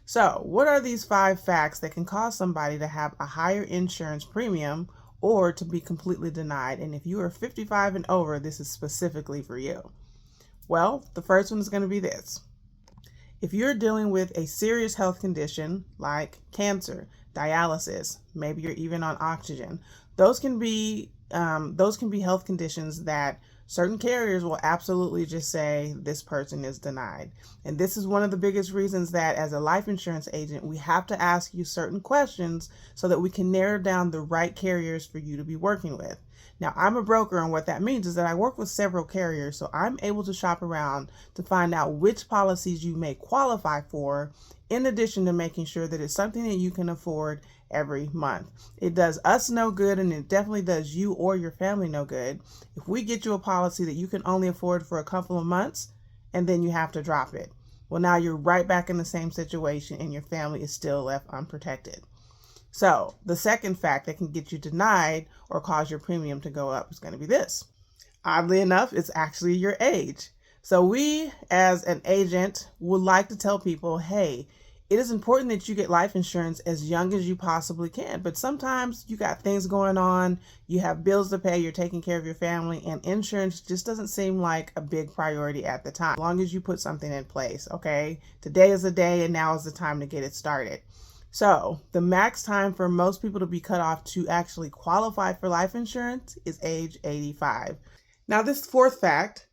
So, what are these 5 facts that can cause somebody to have a higher insurance premium or to be completely denied? And if you are 55 and over, this is specifically for you. Well, the first one is going to be this. If you're dealing with a serious health condition like cancer, dialysis, maybe you're even on oxygen, those can be health conditions that certain carriers will absolutely just say this person is denied. And this is one of the biggest reasons that as a life insurance agent, we have to ask you certain questions so that we can narrow down the right carriers for you to be working with. Now, I'm a broker, and what that means is that I work with several carriers, so I'm able to shop around to find out which policies you may qualify for, in addition to making sure that it's something that you can afford every month. It does us no good, and it definitely does you or your family no good if we get you a policy that you can only afford for a couple of months and then you have to drop it. Well, now you're right back in the same situation and your family is still left unprotected. So the second fact that can get you denied or cause your premium to go up is going to be this. Oddly enough, it's actually your age. So we, as an agent, would like to tell people, hey, it is important that you get life insurance as young as you possibly can. But sometimes you got things going on, you have bills to pay, you're taking care of your family, and insurance just doesn't seem like a big priority at the time. As long as you put something in place, okay? Today is the day, and now is the time to get it started. So the max time for most people to be cut off to actually qualify for life insurance is age 85. Now, this fourth fact,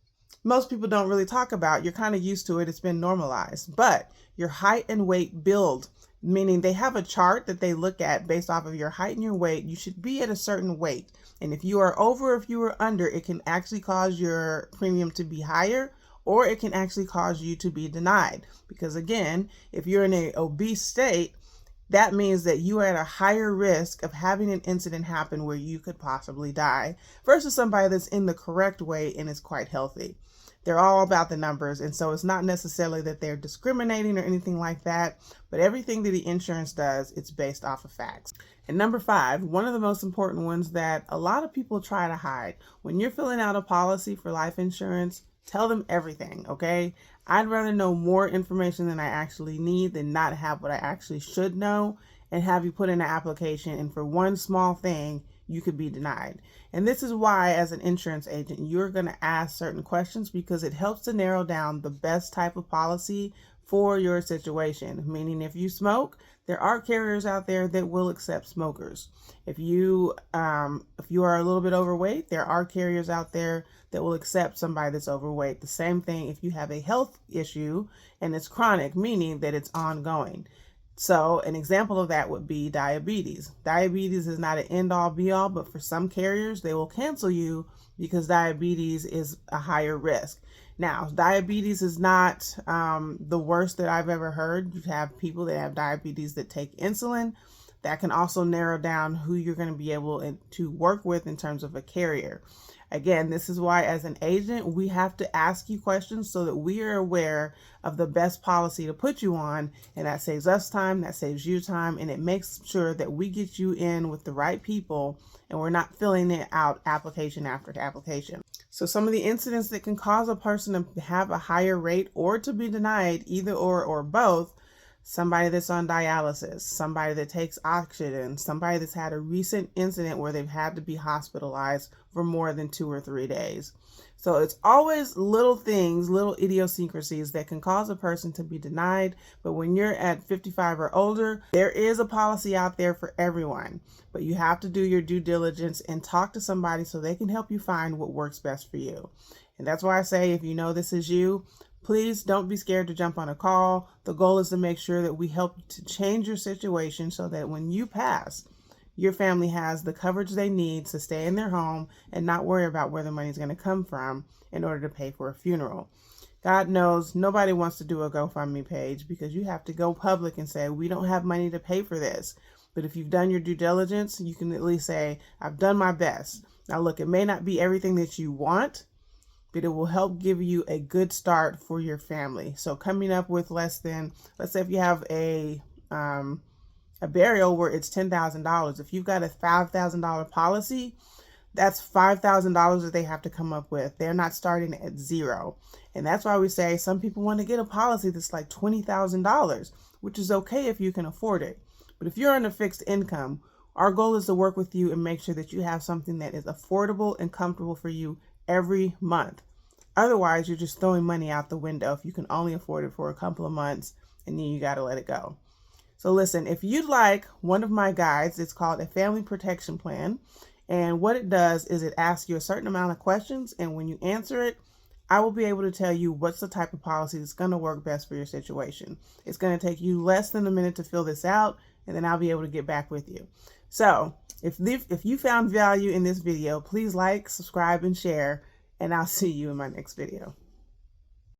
most people don't really talk about. You're kind of used to it. It's been normalized. But your height and weight build, meaning they have a chart that they look at based off of your height and your weight. You should be at a certain weight. And if you are over, if you are under, it can actually cause your premium to be higher, or it can actually cause you to be denied. Because again, if you're in an obese state, that means that you are at a higher risk of having an incident happen where you could possibly die versus somebody that's in the correct way and is quite healthy. They're all about the numbers, and so it's not necessarily that they're discriminating or anything like that, but everything that the insurance does, it's based off of facts. And number 5, one of the most important ones that a lot of people try to hide. When you're filling out a policy for life insurance, tell them everything, okay? I'd rather know more information than I actually need than not have what I actually should know and have you put in an application, and for one small thing, you could be denied. And this is why, as an insurance agent, you're going to ask certain questions because it helps to narrow down the best type of policy for your situation. Meaning, if you smoke, there are carriers out there that will accept smokers. If you are a little bit overweight, there are carriers out there that will accept somebody that's overweight. The same thing if you have a health issue and it's chronic, meaning that it's ongoing. So an example of that would be diabetes. Diabetes is not an end-all be-all, but for some carriers, they will cancel you because diabetes is a higher risk. Now, diabetes is not the worst that I've ever heard. You have people that have diabetes that take insulin. That can also narrow down who you're going to be able to work with in terms of a carrier. Again, this is why as an agent, we have to ask you questions so that we are aware of the best policy to put you on. And that saves us time, that saves you time, and it makes sure that we get you in with the right people and we're not filling it out application after application. So some of the incidents that can cause a person to have a higher rate or to be denied, either or both: somebody that's on dialysis, somebody that takes oxygen, somebody that's had a recent incident where they've had to be hospitalized for more than 2 or 3 days. So it's always little things, little idiosyncrasies that can cause a person to be denied. But when you're at 55 or older, there is a policy out there for everyone. But you have to do your due diligence and talk to somebody so they can help you find what works best for you. And that's why I say, if you know this is you, please don't be scared to jump on a call. The goal is to make sure that we help you to change your situation so that when you pass, your family has the coverage they need to stay in their home and not worry about where the money is going to come from in order to pay for a funeral. God knows nobody wants to do a GoFundMe page because you have to go public and say, we don't have money to pay for this. But if you've done your due diligence, you can at least say, I've done my best. Now look, it may not be everything that you want, but it will help give you a good start for your family. So coming up with less than, let's say if you have a burial where it's $10,000, if you've got a $5,000 policy, that's $5,000 that they have to come up with. They're not starting at zero. And that's why we say some people want to get a policy that's like $20,000, which is okay if you can afford it. But if you're on a fixed income, our goal is to work with you and make sure that you have something that is affordable and comfortable for you every month. Otherwise, you're just throwing money out the window if you can only afford it for a couple of months and then you got to let it go. So listen, if you'd like one of my guides, it's called a Family Protection Plan. And what it does is it asks you a certain amount of questions. And when you answer it, I will be able to tell you what's the type of policy that's going to work best for your situation. It's going to take you less than a minute to fill this out, and then I'll be able to get back with you. So if you found value in this video, please like, subscribe, and share, and I'll see you in my next video.